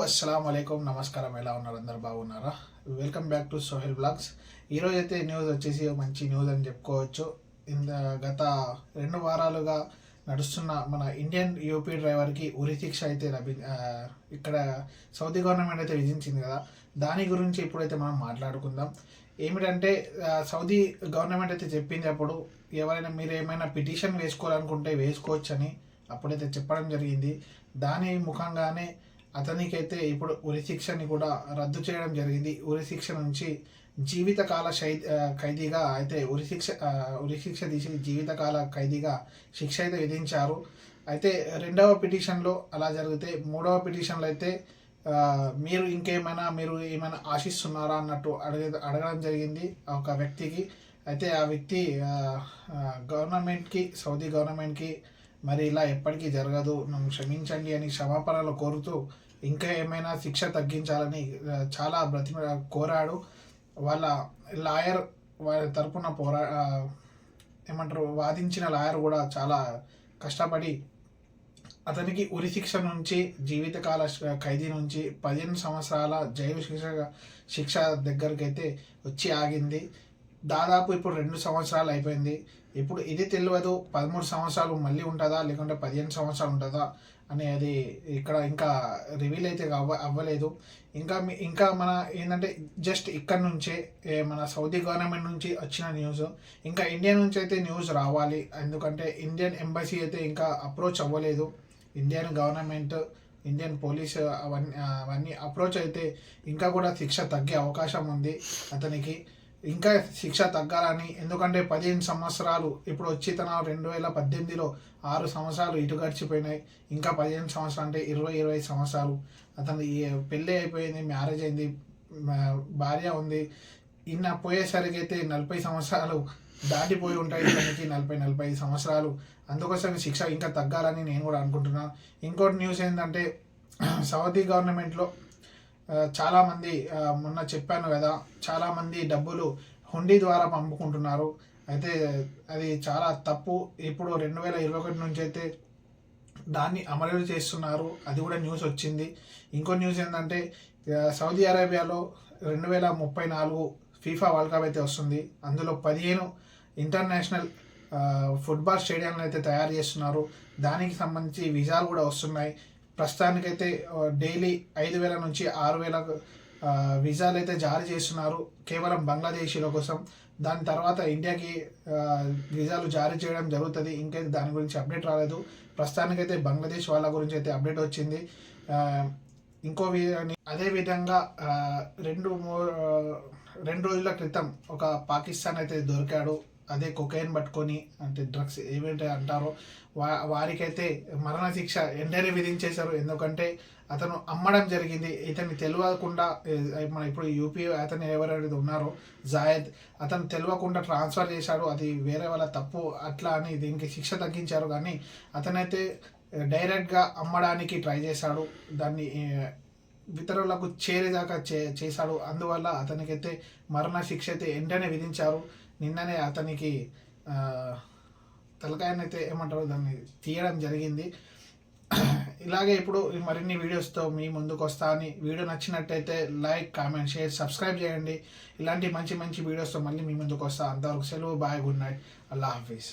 అస్సలం వాలేకుమ్ నమస్కారం. ఎలా ఉన్నారు? అందరు బాగున్నారా? Welcome back to Sohel blogs. ఈరోజు అయితే న్యూస్ వచ్చేసి మంచి న్యూస్ అని చెప్పుకోవచ్చు. గత 2 వారాలుగా నడుస్తున్న మన ఇండియన్ యూపీ డ్రైవర్కి ఉరి శిక్ష అయితే ఇక్కడ సౌదీ గవర్నమెంట్ అయితే విధించింది కదా. దాని గురించి ఇప్పుడైతే మనం మాట్లాడుకుందాం. ఏమిటంటే సౌదీ గవర్నమెంట్ అయితే చెప్పింది, అప్పుడు ఎవరైనా మీరు ఏమైనా పిటిషన్ వేసుకోవాలనుకుంటే వేసుకోవచ్చని అప్పుడైతే చెప్పడం జరిగింది. దాని ముఖంగానే అతనికైతే ఇప్పుడు ఉరి శిక్షని కూడా రద్దు చేయడం జరిగింది. ఉరి శిక్ష నుంచి జీవితకాల ఖైదీగా అయితే ఉరి శిక్ష తీసి జీవితకాల ఖైదీగా శిక్ష అయితే విధించారు. అయితే 2వ పిటిషన్లో అలా జరిగితే 3వ పిటిషన్లో అయితే మీరు ఏమైనా ఆశిస్తున్నారా అన్నట్టు అడగడం జరిగింది ఒక వ్యక్తికి. అయితే ఆ వ్యక్తి గవర్నమెంట్కి, సౌదీ గవర్నమెంట్కి మరి ఇలా ఎప్పటికీ జరగదు, నన్ను క్షమించండి అని క్షమాపణలు కోరుతూ ఇంకా ఏమైనా శిక్ష తగ్గించాలని చాలా కోరాడు. వాళ్ళ లాయర్ వారి తరపున వాదించిన లాయర్ కూడా చాలా కష్టపడి అతనికి ఉరి శిక్ష నుంచి జీవితకాల ఖైదీ నుంచి 15 సంవత్సరాల జైలు శిక్ష దగ్గరికి అయితే వచ్చి ఆగింది. దాదాపు ఇప్పుడు 2 సంవత్సరాలు అయిపోయింది. ఇప్పుడు ఇది తెలియదు 13 సంవత్సరాలు మళ్ళీ ఉంటుందా లేకుంటే 15 సంవత్సరాలు ఉంటుందా అనేది ఇక్కడ ఇంకా రివీల్ అయితే అవ్వలేదు. ఇంకా మన ఏంటంటే జస్ట్ ఇక్కడ నుంచే మన సౌదీ గవర్నమెంట్ నుంచి వచ్చిన న్యూస్. ఇంకా ఇండియా నుంచి అయితే న్యూస్ రావాలి, ఎందుకంటే ఇండియన్ ఎంబసీ అయితే ఇంకా అప్రోచ్ అవ్వలేదు. ఇండియన్ గవర్నమెంట్, ఇండియన్ పోలీస్ అవన్నీ అప్రోచ్ అయితే ఇంకా కూడా శిక్ష తగ్గే అవకాశం ఉంది అతనికి. ఇంకా శిక్ష తగ్గాలని, ఎందుకంటే 15 సంవత్సరాలు ఇప్పుడు వచ్చి తన 2018లో 6 సంవత్సరాలు ఇటు గడిచిపోయినాయి. ఇంకా 15 సంవత్సరాలు అంటే 20 సంవత్సరాలు. అతను పెళ్ళి అయిపోయింది, మ్యారేజ్ అయింది, భార్య ఉంది. పోయేసరికి అయితే 40 సంవత్సరాలు దాటిపోయి ఉంటాయి తనకి, 40-45 సంవత్సరాలు. అందుకోసం శిక్ష ఇంకా తగ్గాలని నేను కూడా అనుకుంటున్నాను. ఇంకోటి న్యూస్ ఏంటంటే సౌదీ గవర్నమెంట్లో చాలామంది, మొన్న చెప్పాను కదా, చాలామంది డబ్బులు హుండీ ద్వారా పంపుకుంటున్నారు. అయితే అది చాలా తప్పు. ఇప్పుడు 2021 నుంచి అయితే దాన్ని అమలు చేస్తున్నారు. అది కూడా న్యూస్ వచ్చింది. ఇంకో న్యూస్ ఏంటంటే సౌదీ అరేబియాలో 2034 ఫీఫా వరల్డ్ కప్ అయితే వస్తుంది. అందులో 15 ఇంటర్నేషనల్ ఫుట్బాల్ స్టేడియంలు అయితే తయారు చేస్తున్నారు. దానికి సంబంధించి వీసాలు కూడా వస్తున్నాయి. ప్రస్తుతానికైతే డైలీ 5,000 నుంచి 6,000 వీసాలు అయితే జారీ చేస్తున్నారు కేవలం బంగ్లాదేశీల కోసం. దాని తర్వాత ఇండియాకి వీసాలు జారీ చేయడం జరుగుతుంది. ఇంకా దాని గురించి అప్డేట్ రాలేదు. ప్రస్తుతానికైతే బంగ్లాదేశ్ వాళ్ళ గురించి అయితే అప్డేట్ వచ్చింది. అదేవిధంగా 2 రోజుల క్రితం ఒక పాకిస్తాన్ అయితే దొరికాడు. అదే కొకైన్ పట్టుకొని, అంటే డ్రగ్స్ ఏవైతే అంటారో వారికైతే మరణశిక్ష వెంటనే విధించేశారు. ఎందుకంటే అతను అమ్మడం జరిగింది. ఇతన్ని తెలియకుండా, మన ఇప్పుడు యూపీ అతను ఎవరైతే ఉన్నారో జాయద్, అతను తెలియకుండా ట్రాన్స్ఫర్ చేశాడు. అది వేరే వాళ్ళ తప్పు అట్లా అని దీనికి శిక్ష తగ్గించారు. కానీ అతనైతే డైరెక్ట్గా అమ్మడానికి ట్రై చేశాడు. దాన్ని ఇతరులకు చేరేదాకా చేశాడు. అందువల్ల అతనికైతే మరణశిక్ష అయితే వెంటనే విధించారు. నిన్ననే అతనికి తలకాయనైతే దాన్ని తీయడం జరిగింది. ఇలాగే ఇప్పుడు మరిన్ని వీడియోస్తో మీ ముందుకు వస్తా అని, వీడియో నచ్చినట్టయితే లైక్, కామెంట్, షేర్, సబ్స్క్రైబ్ చేయండి. ఇలాంటి మంచి వీడియోస్తో మళ్ళీ మీ ముందుకు వస్తా. అంతవరకు సెలవు, బాయ్, గుడ్ నైట్, అల్లా హాఫీజ్.